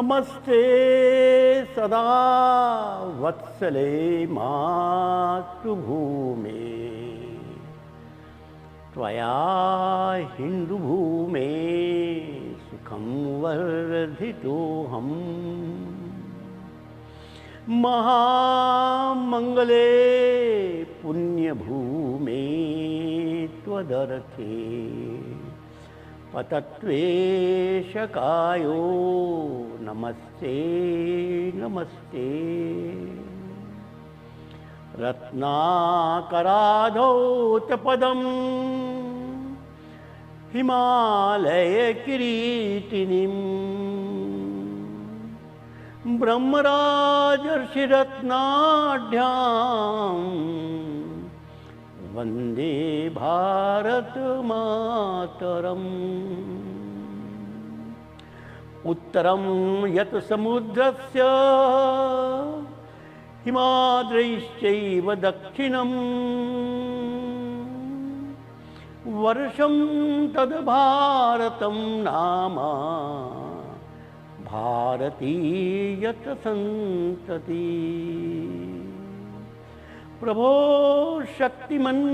नमस्ते सदा वत्सले मातृभूमे त्वया हिन्दुभूमे सुखं वर्धितोऽहम् महामंगले पुण्यभूमे त्वदर्थे पतत्वेशकायो नमस्ते नमस्ते रत्नाकराधौतपदं हिमालयकिरीटिनीं ब्रह्मराजर्षिरत्नाढ्यां वन्दे भारत मातरम्। उत्तरं यत् समुद्रस्य हिमाद्रैश्चैव दक्षिणं वर्षं तद् भारतं नाम भारतीयत संतति। प्रभो शक्तिमन्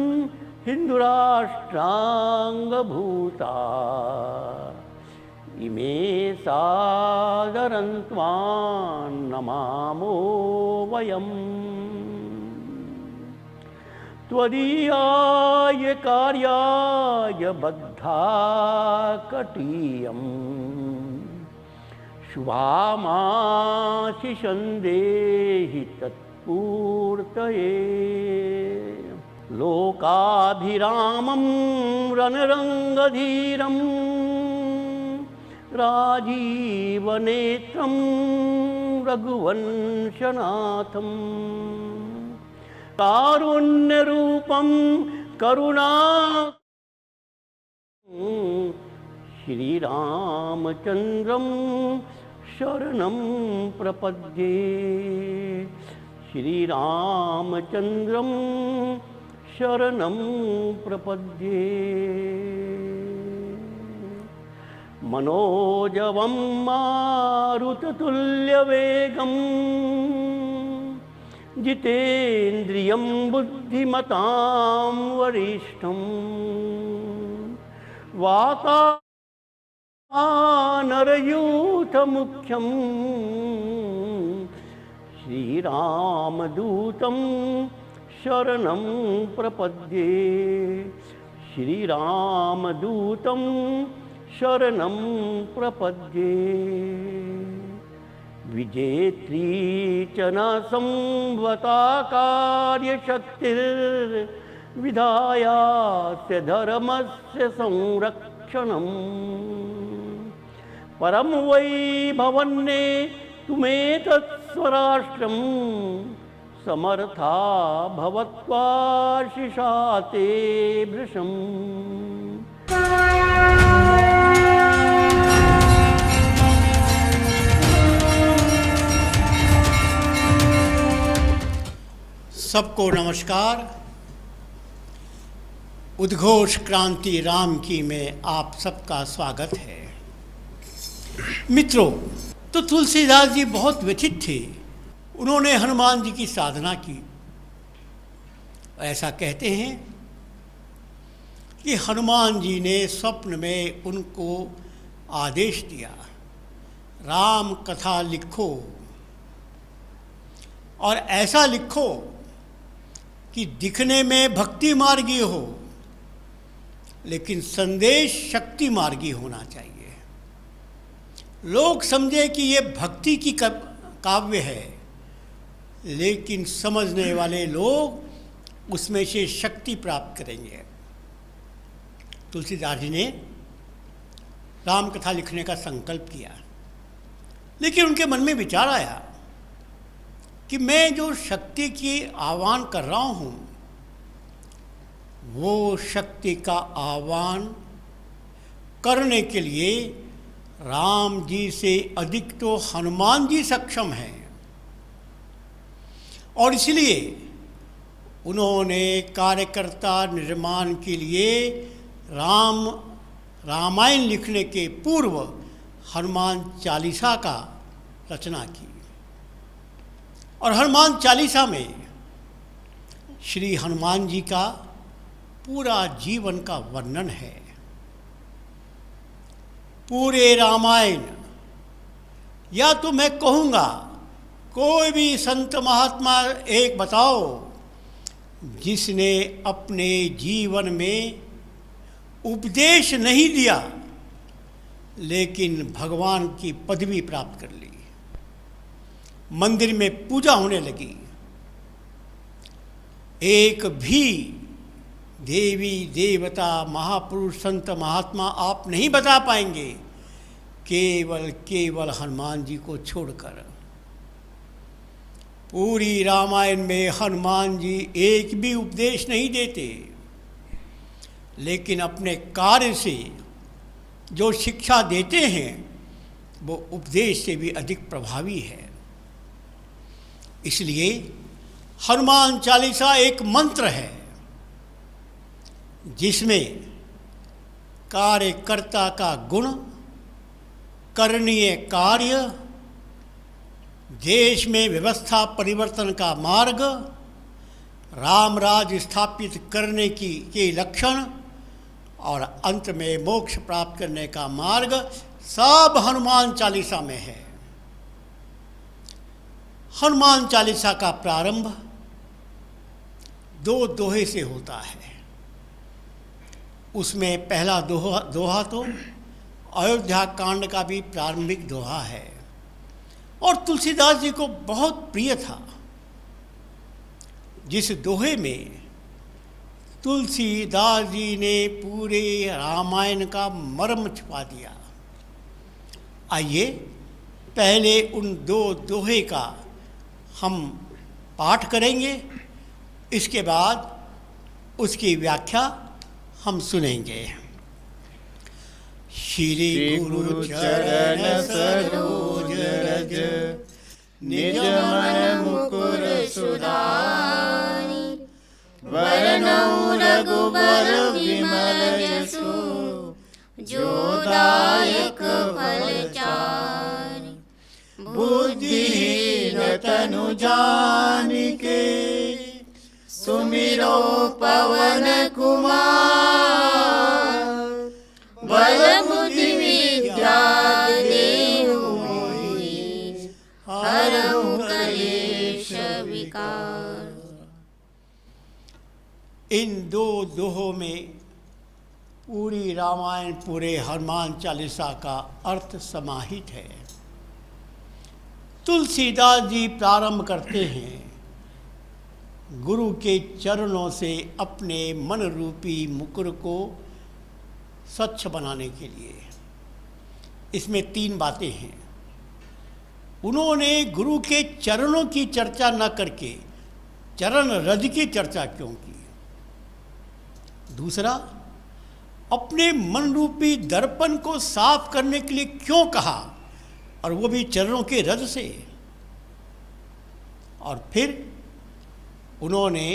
हिन्दुराष्ट्राङ्गभूता इमे सादरं त्वां नमामो वयम्। त्वदीयाय कार्याय बद्धा कटीयम् शुभामाशिषं देहि तत्पूर्तये। लोकाभिरामं रणरङ्गधीरं राजीवनेत्रं रघुवंशनाथं कारुण्यरूपं करुणा श्रीरामचन्द्रं शरणं प्रपद्ये। श्रीरामचन्द्रं शरणं प्रपद्ये। मनोजवं मारुततुल्यवेगं जितेन्द्रियं बुद्धिमतां वरिष्ठं वातानरयूथमुख्यं श्रीरामदूतं शरणं प्रपद्ये। श्रीरामदूतं शरणं प्रपद्ये। विजेत्री च न संवता कार्यशक्तिर्विधायास्य धर्मस्य संरक्षणम्। परं वै भवन्ने तुमेतत् स्वराष्ट्रं समर्था भवत्वाशिषा ते भृशम्। सबको नमस्कार। उद्घोष क्रांति राम की में आप सबका स्वागत है। मित्रों, तो तुलसीदास जी बहुत व्यथित थे। उन्होंने हनुमान जी की साधना की। ऐसा कहते हैं कि हनुमान जी ने स्वप्न में उनको आदेश दिया, राम कथा लिखो और ऐसा लिखो कि दिखने में भक्ति मार्गी हो, लेकिन संदेश शक्ति मार्गी होना चाहिए। लोग समझे कि ये भक्ति की काव्य है, लेकिन समझने वाले लोग उसमें से शक्ति प्राप्त करेंगे। तुलसीदास जी ने राम कथा लिखने का संकल्प किया, लेकिन उनके मन में विचार आया कि मैं जो शक्ति की आह्वान कर रहा हूँ, वो शक्ति का आह्वान करने के लिए राम जी से अधिक तो हनुमान जी सक्षम हैं। और इसलिए उन्होंने कार्यकर्ता निर्माण के लिए रामायण लिखने के पूर्व हनुमान चालीसा का रचना की। और हनुमान चालीसा में श्री हनुमान जी का पूरा जीवन का वर्णन है। पूरे रामायण, या तो मैं कहूँगा कोई भी संत महात्मा एक बताओ जिसने अपने जीवन में उपदेश नहीं दिया लेकिन भगवान की पदवी प्राप्त कर ली, मंदिर में पूजा होने लगी। एक भी देवी देवता महापुरुष संत महात्मा आप नहीं बता पाएंगे, केवल हनुमान जी को छोड़कर। पूरी रामायण में हनुमान जी एक भी उपदेश नहीं देते, लेकिन अपने कार्य से जो शिक्षा देते हैं वो उपदेश से भी अधिक प्रभावी है। इसलिए हनुमान चालीसा एक मंत्र है जिसमें कार्यकर्ता का गुण, करणीय कार्य, देश में व्यवस्था परिवर्तन का मार्ग, राम राज्य स्थापित करने के लक्षण और अंत में मोक्ष प्राप्त करने का मार्ग सब हनुमान चालीसा में है। हनुमान चालीसा का प्रारंभ 2 दोहे से होता है। उसमें पहला दोहा तो अयोध्या कांड का भी प्रारंभिक दोहा है और तुलसीदास जी को बहुत प्रिय था, जिस दोहे में तुलसीदास जी ने पूरे रामायण का मर्म छुपा दिया। आइए पहले उन 2 दोहे का हम पाठ करेंगे, इसके बाद उसकी व्याख्या हम सुनेंगे। श्री गुरु चरण सरोज रज निज मन मुकुर सुधारि, वरनौ रघुबर विमल जसु, जो दायक फलचारि। बुद्धिहीन तनु जानिके, सुमिरो पवन कुमार। बल बुद्धि विद्या देहु मोहि, हरहु कलेश विकार। इन 2 दोहों में पूरी रामायण, पूरे हनुमान चालीसा का अर्थ समाहित है। तुलसीदास जी प्रारंभ करते हैं गुरु के चरणों से अपने मन रूपी मुकुर को स्वच्छ बनाने के लिए। इसमें 3 बातें हैं। उन्होंने गुरु के चरणों की चर्चा न करके चरण रज की चर्चा क्यों की? दूसरा, अपने मन रूपी दर्पण को साफ करने के लिए क्यों कहा, और वो भी चरणों के रज से? और फिर उन्होंने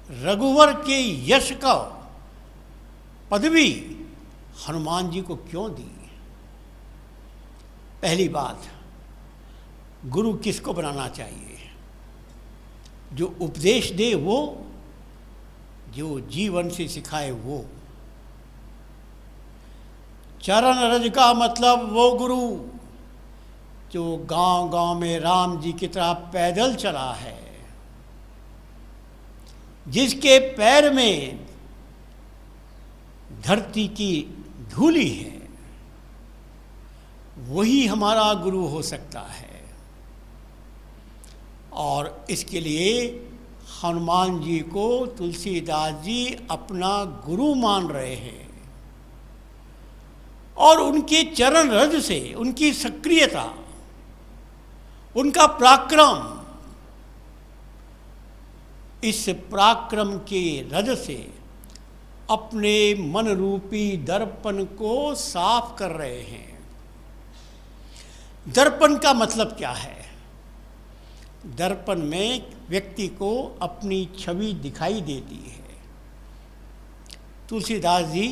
रघुवर के यश का पदवी हनुमान जी को क्यों दी? पहली बात, गुरु किसको बनाना चाहिए? जो उपदेश दे वो, जो जीवन से सिखाए वो। चरण रज का मतलब वो गुरु जो गांव-गांव में राम जी की तरह पैदल चला है, जिसके पैर में धरती की धूली है, वही हमारा गुरु हो सकता है। और इसके लिए हनुमान जी को तुलसीदास जी अपना गुरु मान रहे हैं और उनके चरण रज से, उनकी सक्रियता, उनका पराक्रम, इस पराक्रम के रज से अपने मन रूपी दर्पण को साफ कर रहे हैं। दर्पण का मतलब क्या है? दर्पण में व्यक्ति को अपनी छवि दिखाई देती है। तुलसीदास जी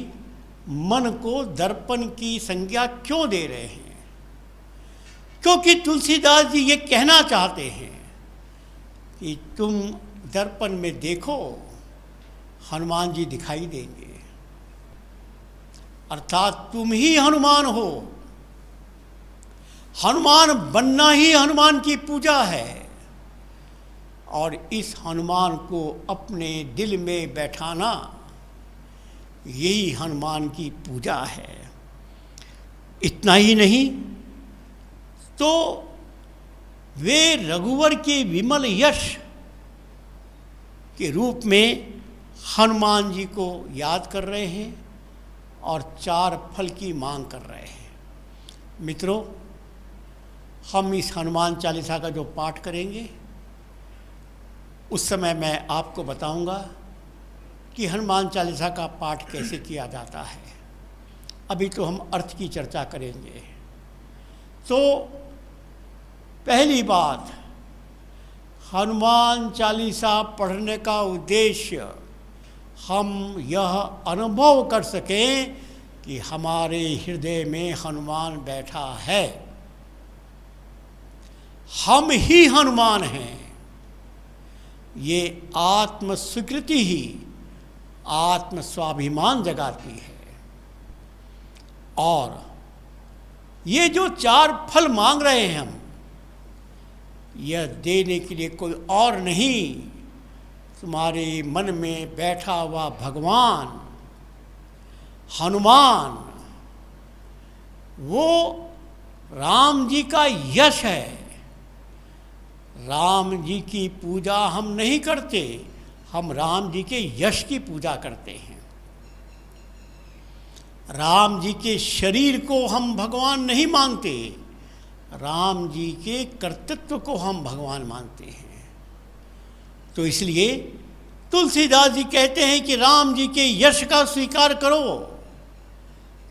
मन को दर्पण की संज्ञा क्यों दे रहे हैं? क्योंकि तुलसीदास जी ये कहना चाहते हैं कि तुम दर्पण में देखो, हनुमान जी दिखाई देंगे, अर्थात तुम ही हनुमान हो। हनुमान बनना ही हनुमान की पूजा है, और इस हनुमान को अपने दिल में बैठाना यही हनुमान की पूजा है। इतना ही नहीं तो वे रघुवर के विमल यश के रूप में हनुमान जी को याद कर रहे हैं और 4 फल की मांग कर रहे हैं। मित्रों, हम इस हनुमान चालीसा का जो पाठ करेंगे उस समय मैं आपको बताऊंगा कि हनुमान चालीसा का पाठ कैसे किया जाता है। अभी तो हम अर्थ की चर्चा करेंगे। तो पहली बात, हनुमान चालीसा पढ़ने का उद्देश्य हम यह अनुभव कर सकें कि हमारे हृदय में हनुमान बैठा है, हम ही हनुमान हैं। ये आत्म स्वीकृति ही आत्म स्वाभिमान जगाती है। और ये जो 4 फल मांग रहे हैं हम, यह देने के लिए कोई और नहीं, तुम्हारे मन में बैठा हुआ भगवान हनुमान, वो राम जी का यश है। राम जी की पूजा हम नहीं करते, हम राम जी के यश की पूजा करते हैं। राम जी के शरीर को हम भगवान नहीं मानते, राम जी के कर्तृत्व को हम भगवान मानते हैं। तो इसलिए तुलसीदास जी कहते हैं कि राम जी के यश का स्वीकार करो,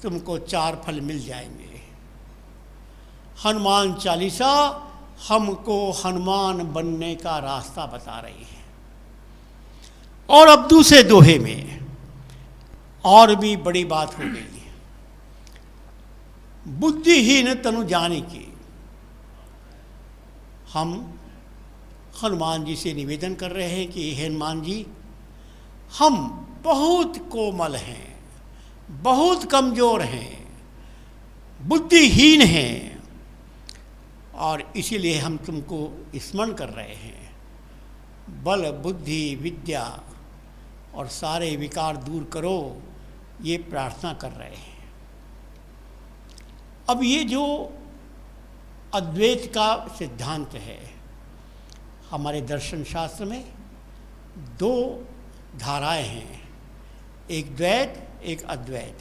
तुमको 4 फल मिल जाएंगे। हनुमान चालीसा हमको हनुमान बनने का रास्ता बता रही है। और अब दूसरे दोहे में और भी बड़ी बात हो गई है, बुद्धिहीन तनु जाने की। हम हनुमान जी से निवेदन कर रहे हैं कि हे हनुमान जी, हम बहुत कोमल हैं, बहुत कमज़ोर हैं, बुद्धिहीन हैं, और इसीलिए हम तुमको स्मरण कर रहे हैं। बल बुद्धि विद्या और सारे विकार दूर करो, ये प्रार्थना कर रहे हैं। अब ये जो अद्वैत का सिद्धांत है, हमारे दर्शन शास्त्र में 2 धाराएं हैं, एक द्वैत एक अद्वैत।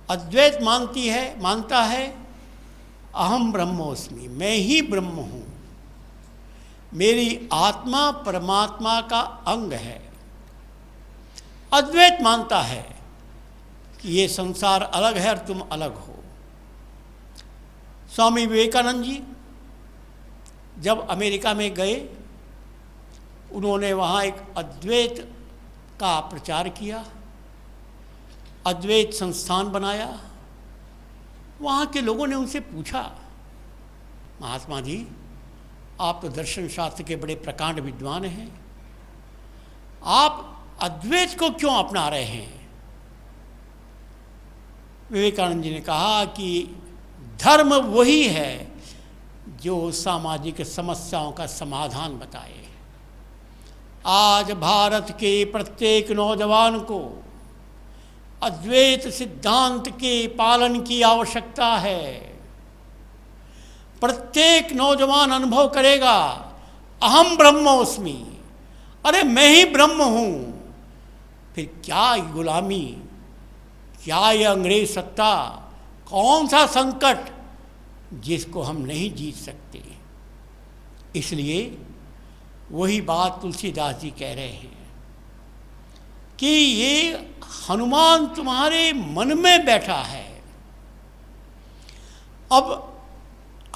अद्वैत मानता है अहम ब्रह्मोस्मि, मैं ही ब्रह्म हूँ, मेरी आत्मा परमात्मा का अंग है। अद्वैत मानता है कि ये संसार अलग है और तुम अलग हो। स्वामी विवेकानंद जी जब अमेरिका में गए, उन्होंने वहाँ एक अद्वैत का प्रचार किया, अद्वैत संस्थान बनाया। वहाँ के लोगों ने उनसे पूछा, महात्मा जी आप तो दर्शन शास्त्र के बड़े प्रकांड विद्वान हैं, आप अद्वैत को क्यों अपना रहे हैं? विवेकानंद जी ने कहा कि धर्म वही है जो सामाजिक समस्याओं का समाधान बताए। आज भारत के प्रत्येक नौजवान को अद्वैत सिद्धांत के पालन की आवश्यकता है। प्रत्येक नौजवान अनुभव करेगा अहम ब्रह्मोस्मि, अरे मैं ही ब्रह्म हूँ। फिर क्या गुलामी, क्या ये अंग्रेज सत्ता, कौन सा संकट जिसको हम नहीं जीत सकते। इसलिए वही बात तुलसीदास जी कह रहे हैं कि ये हनुमान तुम्हारे मन में बैठा है। अब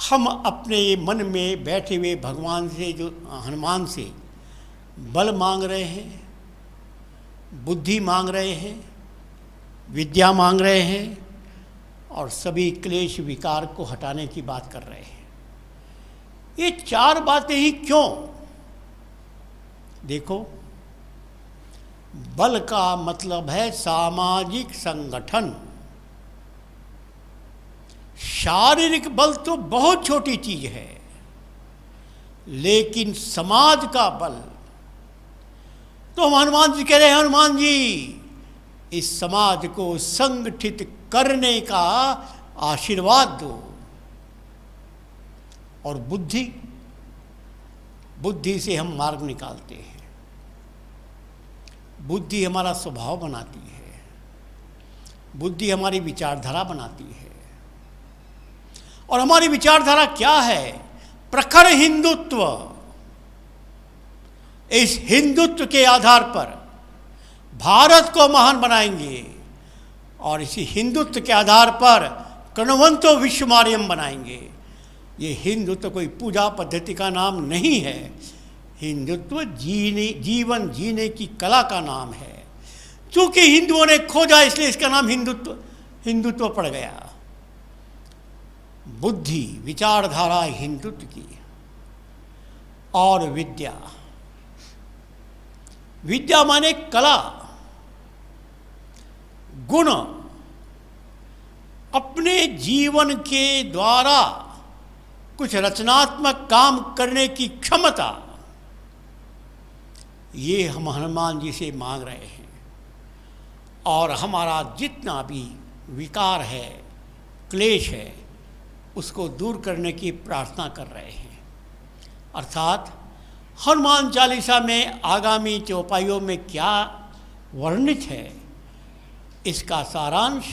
हम अपने मन में बैठे हुए भगवान से, जो हनुमान से बल मांग रहे हैं, बुद्धि मांग रहे हैं, विद्या मांग रहे हैं और सभी क्लेश विकार को हटाने की बात कर रहे हैं। ये 4 बातें ही क्यों? देखो, बल का मतलब है सामाजिक संगठन। शारीरिक बल तो बहुत छोटी चीज है, लेकिन समाज का बल तो हम हनुमान जी कह रहे हैं, हनुमान जी इस समाज को संगठित करने का आशीर्वाद दो। और बुद्धि से हम मार्ग निकालते हैं। बुद्धि हमारा स्वभाव बनाती है, बुद्धि हमारी विचारधारा बनाती है। और हमारी विचारधारा क्या है? प्रखर हिंदुत्व। इस हिंदुत्व के आधार पर भारत को महान बनाएंगे और इसी हिंदुत्व के आधार पर कणवंतो विश्वमार्यम बनाएंगे। ये हिंदुत्व कोई पूजा पद्धति का नाम नहीं है, हिंदुत्व जीवन जीने की कला का नाम है। चूंकि हिंदुओं ने खोजा इसलिए इसका नाम हिंदुत्व पड़ गया। बुद्धि विचारधारा हिंदुत्व की, और विद्या माने कला, गुण, अपने जीवन के द्वारा कुछ रचनात्मक काम करने की क्षमता, ये हम हनुमान जी से मांग रहे हैं। और हमारा जितना भी विकार है, क्लेश है, उसको दूर करने की प्रार्थना कर रहे हैं। अर्थात हनुमान चालीसा में आगामी चौपाइयों में क्या वर्णित है, इसका सारांश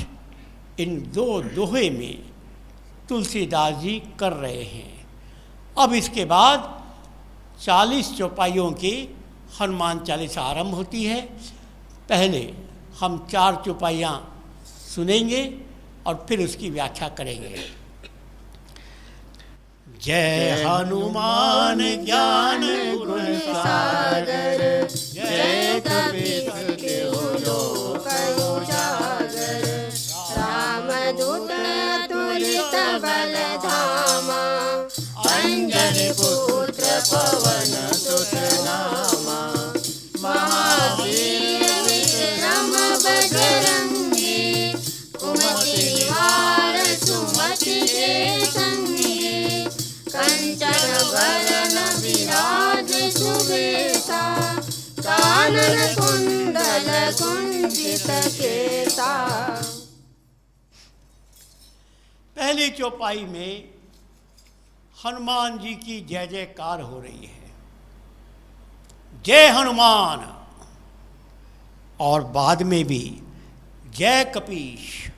इन 2 दोहे में तुलसीदास जी कर रहे हैं। अब इसके बाद 40 चौपाइयों की हनुमान चालीसा आरंभ होती है। पहले हम 4 चौपाइयाँ सुनेंगे और फिर उसकी व्याख्या करेंगे। जय हनुमान ज्ञान गुण सागर, जय कपीस तिहु लोक उजागर। रामदूत अतुलित बल धामा, अंजनी पुत्र पवन सुत नामा। महावीर विक्रम बजरंगी, कुमति निवार सुमति के संगी। कंचन बरन विराज सुबेसा, कानन कुंडल कुंचित केसा। पहली चौपाई में हनुमान जी की जय जयकार हो रही है, जय हनुमान, और बाद में भी जय कपीश।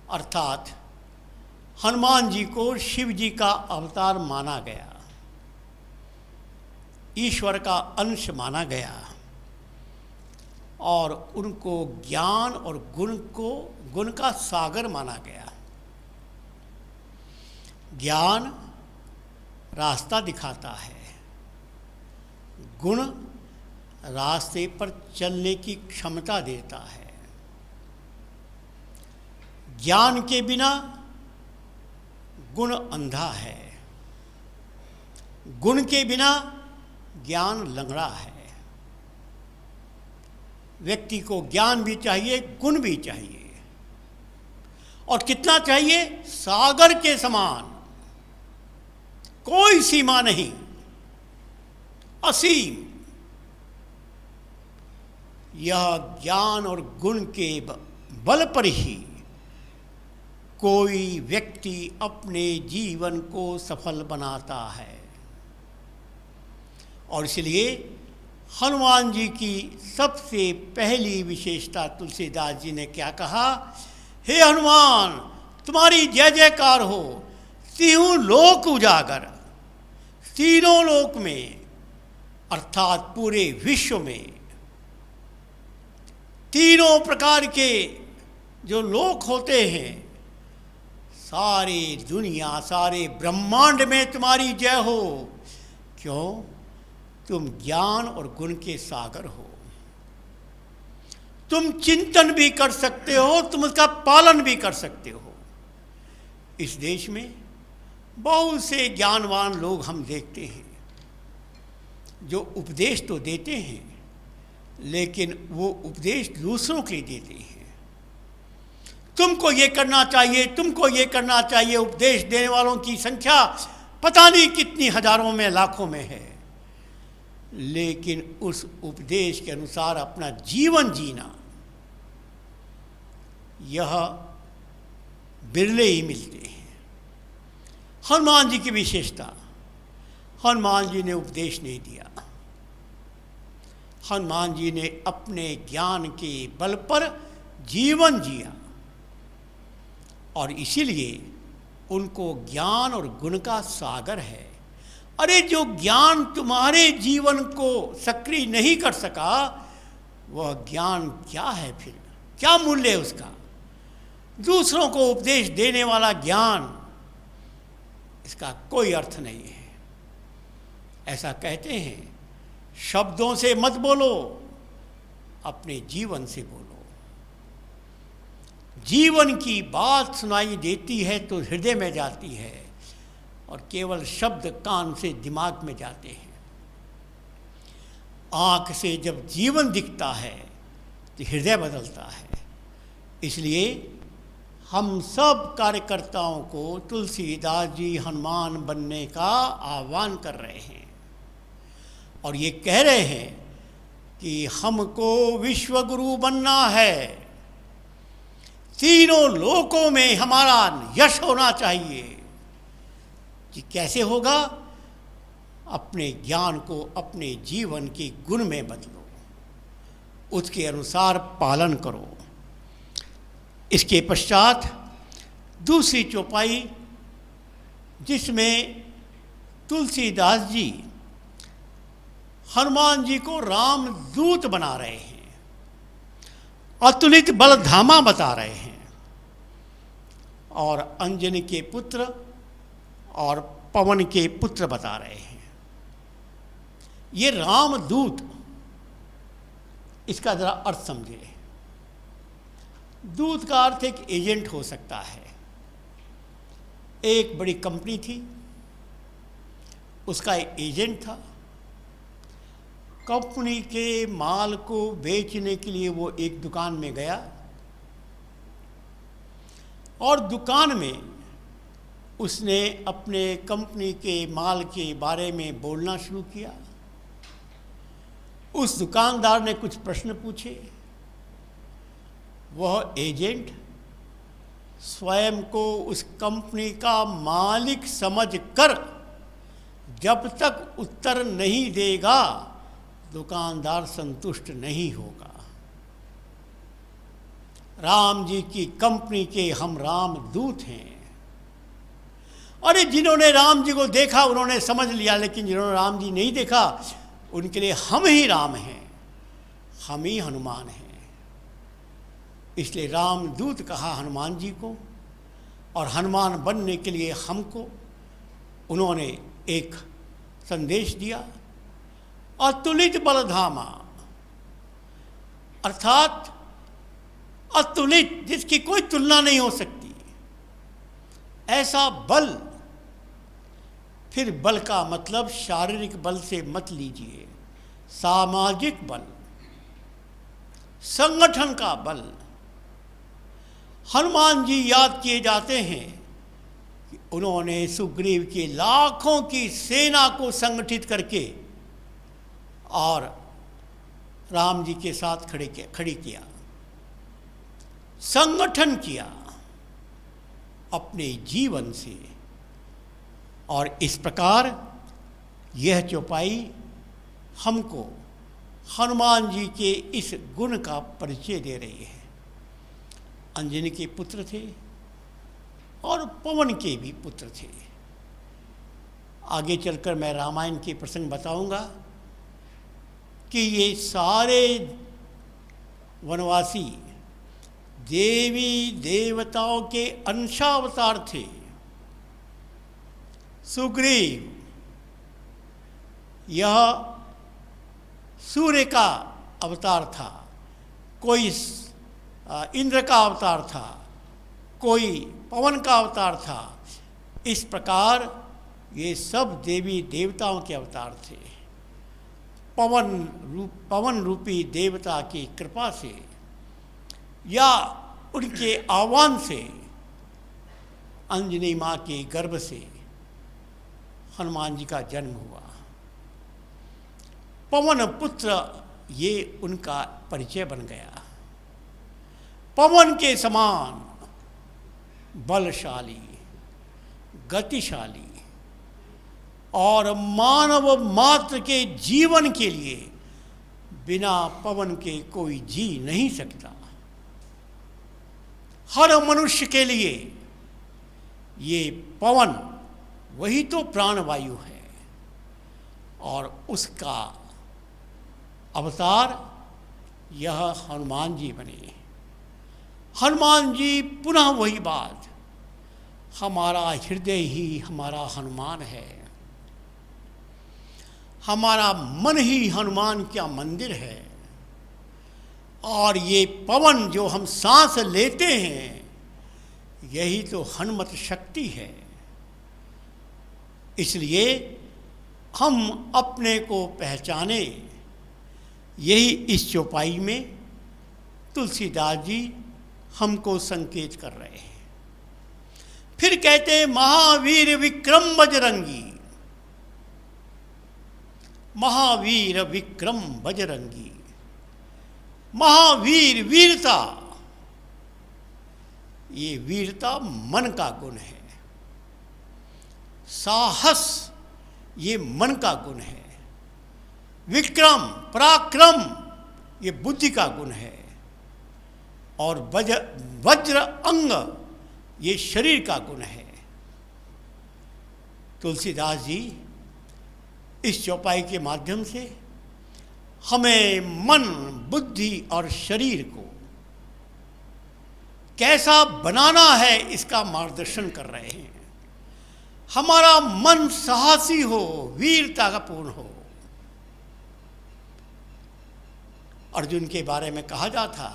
अर्थात हनुमान जी को शिव जी का अवतार माना गया, ईश्वर का अंश माना गया, और उनको ज्ञान और गुण का सागर माना गया। ज्ञान रास्ता दिखाता है, गुण रास्ते पर चलने की क्षमता देता है। ज्ञान के बिना गुण अंधा है, गुण के बिना ज्ञान लंगड़ा है। व्यक्ति को ज्ञान भी चाहिए, गुण भी चाहिए, और कितना चाहिए? सागर के समान, कोई सीमा नहीं, असीम। यह ज्ञान और गुण के बल पर ही कोई व्यक्ति अपने जीवन को सफल बनाता है। और इसलिए हनुमान जी की सबसे पहली विशेषता तुलसीदास जी ने क्या कहा? हे हनुमान, तुम्हारी जय जयकार हो, तीनों लोक उजागर। तीनों लोक में अर्थात पूरे विश्व में तीनों प्रकार के जो लोक होते हैं, सारी दुनिया, सारे ब्रह्मांड में तुम्हारी जय हो। क्यों? तुम ज्ञान और गुण के सागर हो। तुम चिंतन भी कर सकते हो, तुम उसका पालन भी कर सकते हो। इस देश में बहुत से ज्ञानवान लोग हम देखते हैं जो उपदेश तो देते हैं, लेकिन वो उपदेश दूसरों के लिए देते हैं। तुमको ये करना चाहिए, तुमको ये करना चाहिए। उपदेश देने वालों की संख्या पता नहीं कितनी हजारों में, लाखों में है, लेकिन उस उपदेश के अनुसार अपना जीवन जीना, यह बिरले ही मिलते हैं। हनुमान जी की विशेषता, हनुमान जी ने उपदेश नहीं दिया। हनुमान जी ने अपने ज्ञान के बल पर जीवन जिया, और इसीलिए उनको ज्ञान और गुण का सागर है। अरे जो ज्ञान तुम्हारे जीवन को सक्रिय नहीं कर सका, वह ज्ञान क्या है फिर? क्या मूल्य है उसका? दूसरों को उपदेश देने वाला ज्ञान, इसका कोई अर्थ नहीं है। ऐसा कहते हैं, शब्दों से मत बोलो, अपने जीवन से बोलो। जीवन की बात सुनाई देती है तो हृदय में जाती है, और केवल शब्द कान से दिमाग में जाते हैं। आँख से जब जीवन दिखता है तो हृदय बदलता है। इसलिए हम सब कार्यकर्ताओं को तुलसीदास जी हनुमान बनने का आह्वान कर रहे हैं, और ये कह रहे हैं कि हमको विश्वगुरु बनना है। तीनों लोकों में हमारा यश होना चाहिए। कि कैसे होगा? अपने ज्ञान को अपने जीवन के गुण में बदलो, उसके अनुसार पालन करो। इसके पश्चात दूसरी चौपाई, जिसमें तुलसीदास जी हनुमान जी को रामदूत बना रहे हैं, अतुलित बलधामा बता रहे हैं, और अंजनी के पुत्र और पवन के पुत्र बता रहे हैं। ये रामदूत, इसका जरा अर्थ समझे। दूत का अर्थ एक एजेंट हो सकता है। एक बड़ी कंपनी थी, उसका एक एजेंट था। कंपनी के माल को बेचने के लिए वो एक दुकान में गया, और दुकान में उसने अपने कंपनी के माल के बारे में बोलना शुरू किया। उस दुकानदार ने कुछ प्रश्न पूछे। वह एजेंट स्वयं को उस कंपनी का मालिक समझकर जब तक उत्तर नहीं देगा, दुकानदार संतुष्ट नहीं होगा। राम जी की कंपनी के हम रामदूत हैं। अरे जिन्होंने राम जी को देखा उन्होंने समझ लिया, लेकिन जिन्होंने राम जी नहीं देखा, उनके लिए हम ही राम हैं, हम ही हनुमान हैं। इसलिए रामदूत कहा हनुमान जी को, और हनुमान बनने के लिए हमको उन्होंने एक संदेश दिया, अतुलित बलधामा, अर्थात अतुलित, जिसकी कोई तुलना नहीं हो सकती, ऐसा बल। फिर बल का मतलब शारीरिक बल से मत लीजिए, सामाजिक बल, संगठन का बल। हनुमान जी याद किए जाते हैं कि उन्होंने सुग्रीव की लाखों की सेना को संगठित करके और राम जी के साथ खड़ी किया, संगठन किया अपने जीवन से। और इस प्रकार यह चौपाई हमको हनुमान जी के इस गुण का परिचय दे रही है। अंजनी के पुत्र थे और पवन के भी पुत्र थे। आगे चलकर मैं रामायण के प्रसंग बताऊंगा कि ये सारे वनवासी देवी देवताओं के अंशावतार थे। सुग्रीव यह सूर्य का अवतार था, कोई इंद्र का अवतार था, कोई पवन का अवतार था। इस प्रकार ये सब देवी देवताओं के अवतार थे। पवन रूपी देवता की कृपा से या उनके आह्वान से अंजनी माँ के गर्भ से हनुमान जी का जन्म हुआ। पवन पुत्र ये उनका परिचय बन गया। पवन के समान बलशाली, गतिशाली और मानव मात्र के जीवन के लिए बिना पवन के कोई जी नहीं सकता। हर मनुष्य के लिए ये पवन वही तो प्राणवायु है और उसका अवतार यह हनुमान जी बने। हनुमान जी पुनः वही बात, हमारा हृदय ही हमारा हनुमान है, हमारा मन ही हनुमान का मंदिर है। और ये पवन जो हम सांस लेते हैं यही तो हनुमत शक्ति है। इसलिए हम अपने को पहचाने, यही इस चौपाई में तुलसीदास जी हमको संकेत कर रहे हैं। फिर कहते हैं महावीर विक्रम बजरंगी, महावीर विक्रम बजरंगी। महावीर वीरता, ये वीरता मन का गुण है। साहस ये मन का गुण है। विक्रम पराक्रम ये बुद्धि का गुण है। और वज्र अंग ये शरीर का गुण है। तुलसीदास जी इस चौपाई के माध्यम से हमें मन, बुद्धि और शरीर को कैसा बनाना है इसका मार्गदर्शन कर रहे हैं। हमारा मन साहसी हो, वीरता का पूर्ण हो। अर्जुन के बारे में कहा जाता,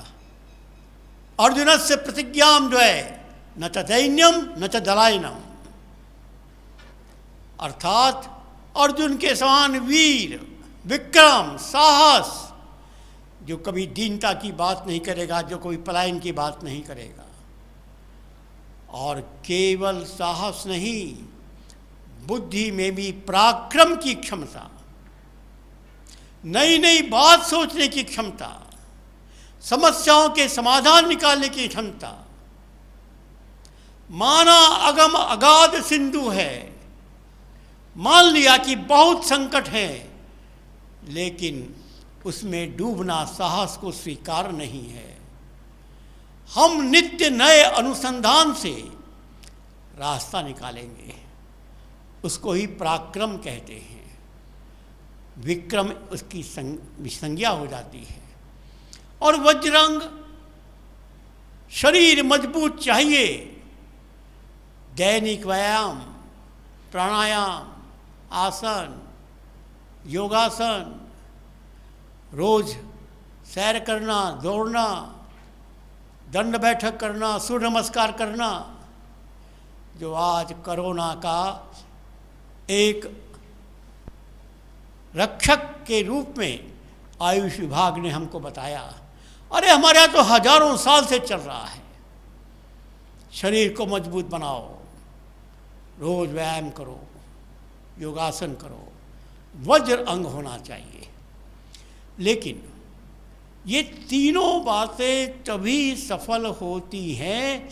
अर्जुनस्य प्रतिज्ञां द्वय न च दैन्यम न च दलायनम। अर्थात अर्जुन के समान वीर, विक्रम, साहस, जो कभी दीनता की बात नहीं करेगा, जो कभी पलायन की बात नहीं करेगा। और केवल साहस नहीं, बुद्धि में भी पराक्रम की क्षमता, नई नई बात सोचने की क्षमता, समस्याओं के समाधान निकालने की क्षमता। माना अगम अगाध सिंधु है, मान लिया कि बहुत संकट है, लेकिन उसमें डूबना साहस को स्वीकार नहीं है। हम नित्य नए अनुसंधान से रास्ता निकालेंगे, उसको ही पराक्रम कहते हैं। विक्रम उसकी संज्ञा हो जाती है। और वज्रंग, शरीर मजबूत चाहिए। दैनिक व्यायाम, प्राणायाम, आसन, योगासन, रोज सैर करना, दौड़ना, दंड बैठक करना, सूर्य नमस्कार करना, जो आज कोरोना का एक रक्षक के रूप में आयुष विभाग ने हमको बताया। अरे हमारे यहाँ तो हजारों साल से चल रहा है। शरीर को मजबूत बनाओ, रोज व्यायाम करो, योगासन करो, वज्र अंग होना चाहिए। लेकिन ये तीनों बातें तभी सफल होती हैं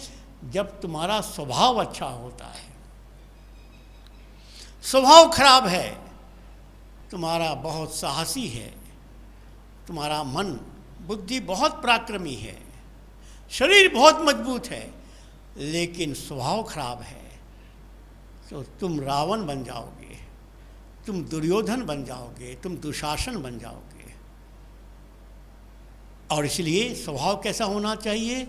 जब तुम्हारा स्वभाव अच्छा होता है। स्वभाव खराब है, तुम्हारा बहुत साहसी है, तुम्हारा मन बुद्धि बहुत पराक्रमी है, शरीर बहुत मजबूत है, लेकिन स्वभाव खराब है, तो तुम रावण बन जाओगे, तुम दुर्योधन बन जाओगे, तुम दुशासन बन जाओगे। और इसलिए स्वभाव कैसा होना चाहिए?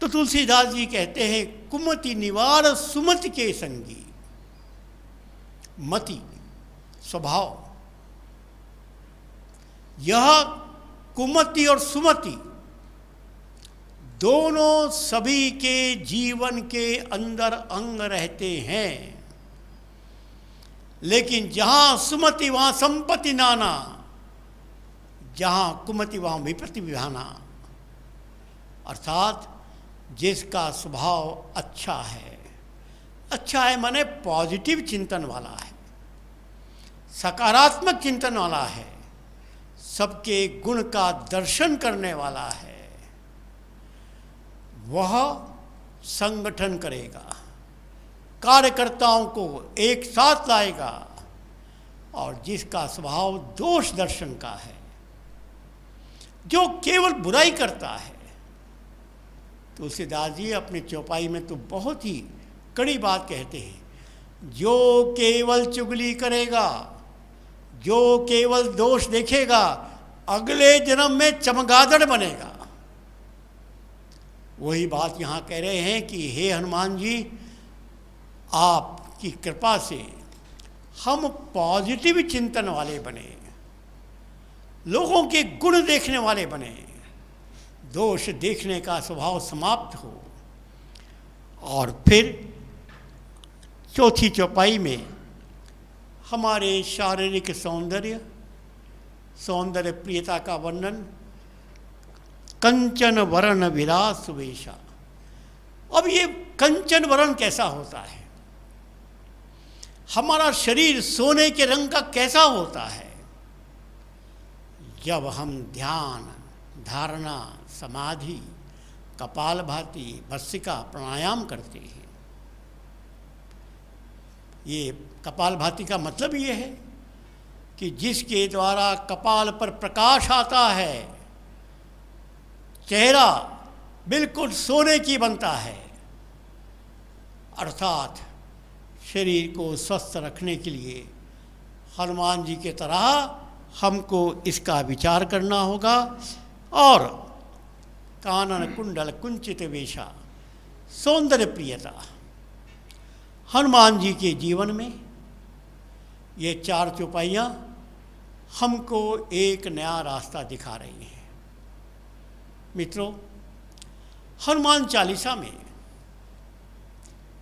तो तुलसीदास जी कहते हैं, कुमति निवार सुमति के संगी। मति स्वभाव, यह कुमति और सुमति दोनों सभी के जीवन के अंदर अंग रहते हैं। लेकिन जहाँ सुमति वहाँ संपत्ति नाना, जहाँ कुमति वहाँ विपत्ति विधाना। अर्थात जिसका स्वभाव अच्छा है माने पॉजिटिव चिंतन वाला है, सकारात्मक चिंतन वाला है, सबके गुण का दर्शन करने वाला है, वह संगठन करेगा, कार्यकर्ताओं को एक साथ लाएगा। और जिसका स्वभाव दोष दर्शन का है, जो केवल बुराई करता है, तुलसीदास जी अपने चौपाई में तो बहुत ही कड़ी बात कहते हैं, जो केवल चुगली करेगा, जो केवल दोष देखेगा, अगले जन्म में चमगादड़ बनेगा। वही बात यहाँ कह रहे हैं कि हे हनुमान जी, आपकी कृपा से हम पॉजिटिव चिंतन वाले बने, लोगों के गुण देखने वाले बने, दोष देखने का स्वभाव समाप्त हो। और फिर चौथी चौपाई में हमारे शारीरिक सौंदर्य प्रियता का वर्णन, कंचन वरण विलास वेशा। अब ये कंचन वरण कैसा होता है, हमारा शरीर सोने के रंग का कैसा होता है? जब हम ध्यान, धारणा, समाधि, कपालभाति, भस्त्रिका, प्राणायाम करते हैं। ये कपालभाति का मतलब ये है कि जिसके द्वारा कपाल पर प्रकाश आता है, चेहरा बिल्कुल सोने की बनता है। अर्थात शरीर को स्वस्थ रखने के लिए हनुमान जी के तरह हमको इसका विचार करना होगा। और कानन कुंडल कुंचित वेशा, सौंदर्य प्रियता। हनुमान जी के जीवन में ये चार चौपाइयाँ हमको एक नया रास्ता दिखा रही हैं। मित्रों, हनुमान चालीसा में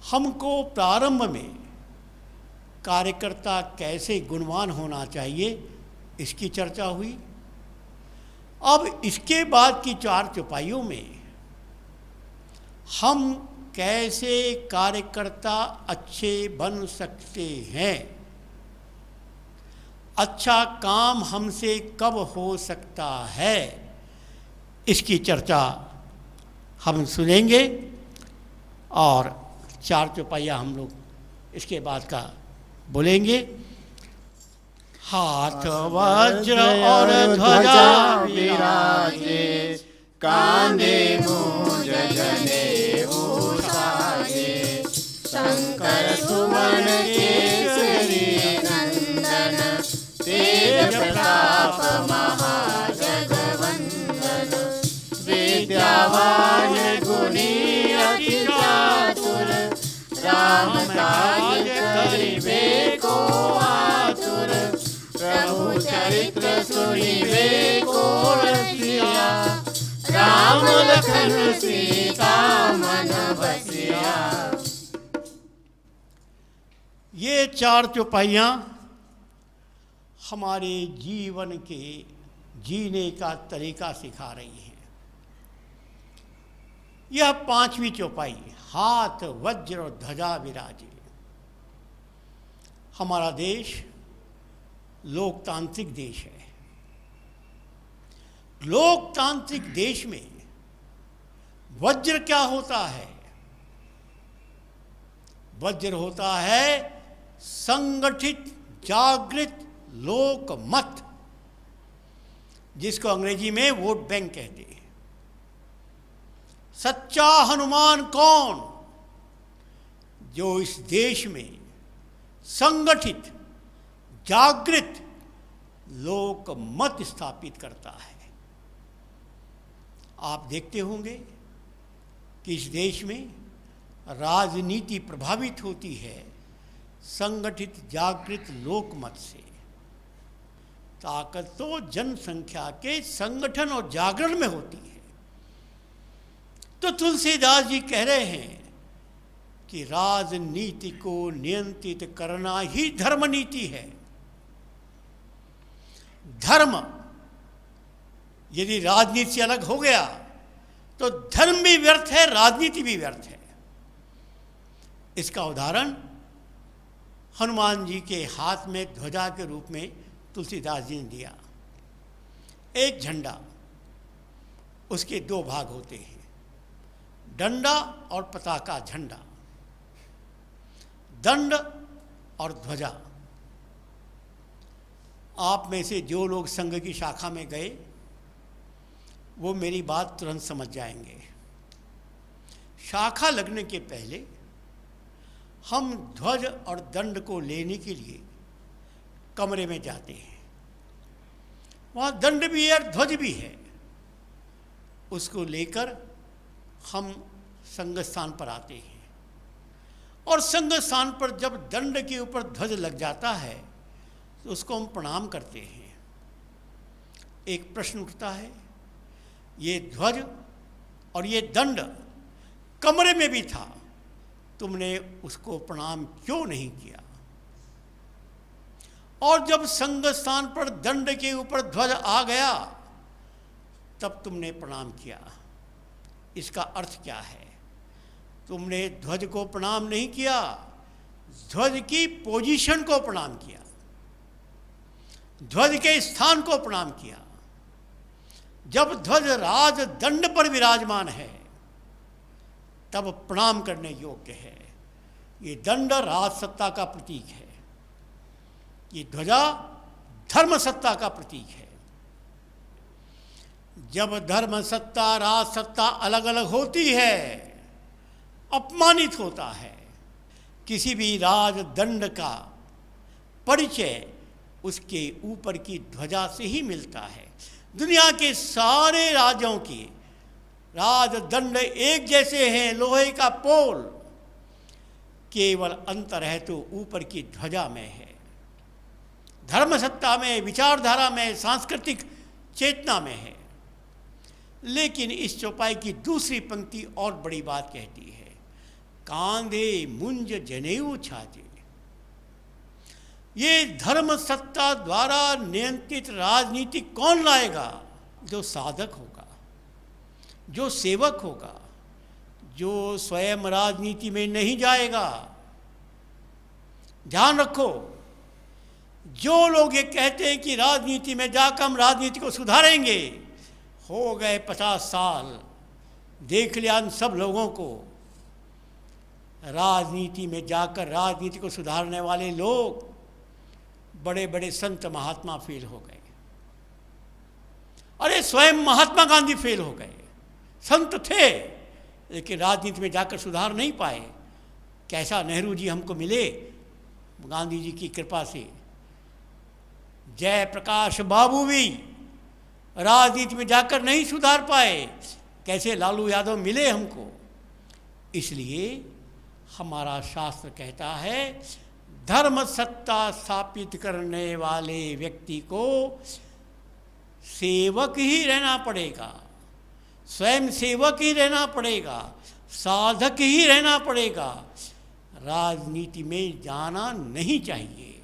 हमको प्रारंभ में कार्यकर्ता कैसे गुणवान होना चाहिए इसकी चर्चा हुई। अब इसके बाद की चार चौपाइयों में हम कैसे कार्यकर्ता अच्छे बन सकते हैं, अच्छा काम हमसे कब हो सकता है, इसकी चर्चा हम सुनेंगे। और चार चौपाइयाँ हम लोग इसके बाद का बोलेंगे। हाथ वज्र और ध्वजा विराजे, कांधे मूंज जनेऊ साजे, शंकर सुवन केसरी नंदन, तेज प्रताप महाजगवंदन, विद्यावान गुणी अति चातुर, राम काज करिबे को आतुर, प्रभु चरित्र सुनिबे को रसिया, राम लखन सीता मन बसिया। ये चार चौपाइयाँ हमारे जीवन के जीने का तरीका सिखा रही हैं। यह पांचवी चौपाई, हाथ वज्र और ध्वजा विराजे। हमारा देश लोकतांत्रिक देश है। लोकतांत्रिक देश में वज्र क्या होता है? वज्र होता है संगठित जागृत लोकमत, जिसको अंग्रेजी में वोट बैंक कहते हैं। सच्चा हनुमान कौन? जो इस देश में संगठित जागृत लोकमत स्थापित करता है। आप देखते होंगे कि इस देश में राजनीति प्रभावित होती है संगठित जागृत लोकमत से। ताकत तो जनसंख्या के संगठन और जागरण में होती है। तो तुलसीदास जी कह रहे हैं कि राजनीति को नियंत्रित करना ही धर्म नीति है। धर्म यदि राजनीति से अलग हो गया तो धर्म भी व्यर्थ है, राजनीति भी व्यर्थ है। इसका उदाहरण हनुमान जी के हाथ में ध्वजा के रूप में तुलसीदास जी ने दिया। एक झंडा, उसके दो भाग होते हैं, डंडा और पताका झंडा, दंड और ध्वजा। आप में से जो लोग संघ की शाखा में गए वो मेरी बात तुरंत समझ जाएंगे। शाखा लगने के पहले हम ध्वज और दंड को लेने के लिए कमरे में जाते हैं। वहाँ दंड भी है और ध्वज भी है। उसको लेकर हम संघ स्थान पर आते हैं और संघ स्थान पर जब दंड के ऊपर ध्वज लग जाता है तो उसको हम प्रणाम करते हैं। एक प्रश्न उठता है, ये ध्वज और ये दंड कमरे में भी था, तुमने उसको प्रणाम क्यों नहीं किया? और जब संघ स्थान पर दंड के ऊपर ध्वज आ गया तब तुमने प्रणाम किया। इसका अर्थ क्या है? तुमने ध्वज को प्रणाम नहीं किया, ध्वज की पोजीशन को प्रणाम किया, ध्वज के स्थान को प्रणाम किया। जब ध्वज राज दंड पर विराजमान है तब प्रणाम करने योग्य है। ये दंड राज सत्ता का प्रतीक है, ये ध्वजा धर्म सत्ता का प्रतीक है। जब धर्म सत्ता राज सत्ता अलग अलग होती है, अपमानित होता है। किसी भी राज दंड का परिचय उसके ऊपर की ध्वजा से ही मिलता है। दुनिया के सारे राज्यों के राजदंड एक जैसे हैं, लोहे का पोल, केवल अंतर है तो ऊपर की ध्वजा में है। धर्म सत्ता में, विचारधारा में, सांस्कृतिक चेतना में है। लेकिन इस चौपाई की दूसरी पंक्ति और बड़ी बात कहती है, कांधे मुंज जनेऊ छाजे। ये धर्म सत्ता द्वारा नियंत्रित राजनीति कौन लाएगा? जो साधक होगा, जो सेवक होगा, जो स्वयं राजनीति में नहीं जाएगा। ध्यान रखो, जो लोग ये कहते हैं कि राजनीति में जाकर हम राजनीति को सुधारेंगे, हो गए 50 साल, देख लिया उन सब लोगों को। राजनीति में जाकर राजनीति को सुधारने वाले लोग, बड़े बड़े संत महात्मा फेल हो गए। अरे स्वयं महात्मा गांधी फेल हो गए। संत थे लेकिन राजनीति में जाकर सुधार नहीं पाए। कैसा नेहरू जी हमको मिले गांधी जी की कृपा से। जयप्रकाश बाबू भी राजनीति में जाकर नहीं सुधार पाए। कैसे लालू यादव मिले हमको। इसलिए हमारा शास्त्र कहता है, धर्म सत्ता स्थापित करने वाले व्यक्ति को सेवक ही रहना पड़ेगा, स्वयं सेवक ही रहना पड़ेगा, साधक ही रहना पड़ेगा। राजनीति में जाना नहीं चाहिए।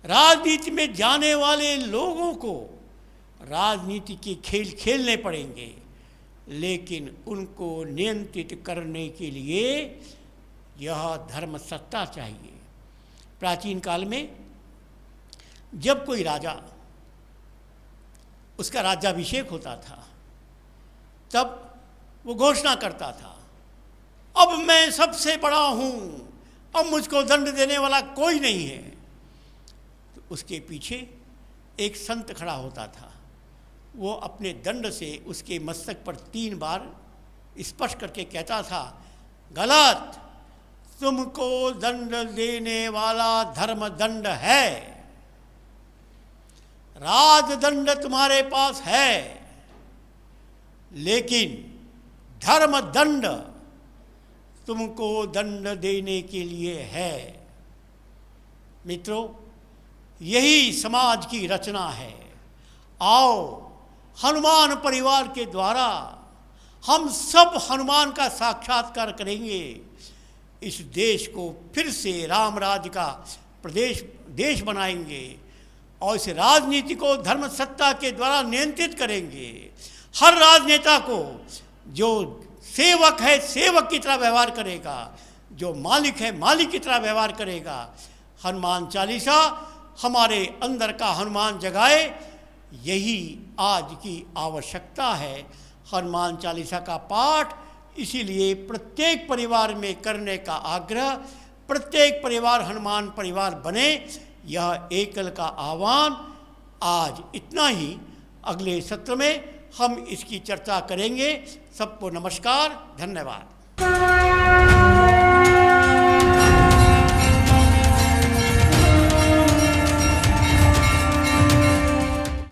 राजनीति में जाने वाले लोगों को राजनीति के खेल खेलने पड़ेंगे, लेकिन उनको नियंत्रित करने के लिए यह धर्म सत्ता चाहिए। प्राचीन काल में जब कोई राजा, उसका राज्याभिषेक होता था, तब वो घोषणा करता था, अब मैं सबसे बड़ा हूँ, अब मुझको दंड देने वाला कोई नहीं है। तो उसके पीछे एक संत खड़ा होता था। वो अपने दंड से उसके मस्तक पर 3 बार स्पर्श करके कहता था, गलत, तुमको दंड देने वाला धर्म दंड है, राजदंड तुम्हारे पास है, लेकिन धर्म दंड तुमको दंड देने के लिए है। मित्रों, यही समाज की रचना है। आओ हनुमान परिवार के द्वारा हम सब हनुमान का साक्षात्कार करेंगे, इस देश को फिर से राम राज्य का देश बनाएंगे और इस राजनीति को धर्म सत्ता के द्वारा नियंत्रित करेंगे। हर राजनेता को जो सेवक है सेवक की तरह व्यवहार करेगा, जो मालिक है मालिक की तरह व्यवहार करेगा। हनुमान चालीसा हमारे अंदर का हनुमान जगाए, यही आज की आवश्यकता है। हनुमान चालीसा का पाठ इसीलिए प्रत्येक परिवार में करने का आग्रह, प्रत्येक परिवार हनुमान परिवार बने, यह एकल का आह्वान। आज इतना ही, अगले सत्र में हम इसकी चर्चा करेंगे। सबको नमस्कार, धन्यवाद।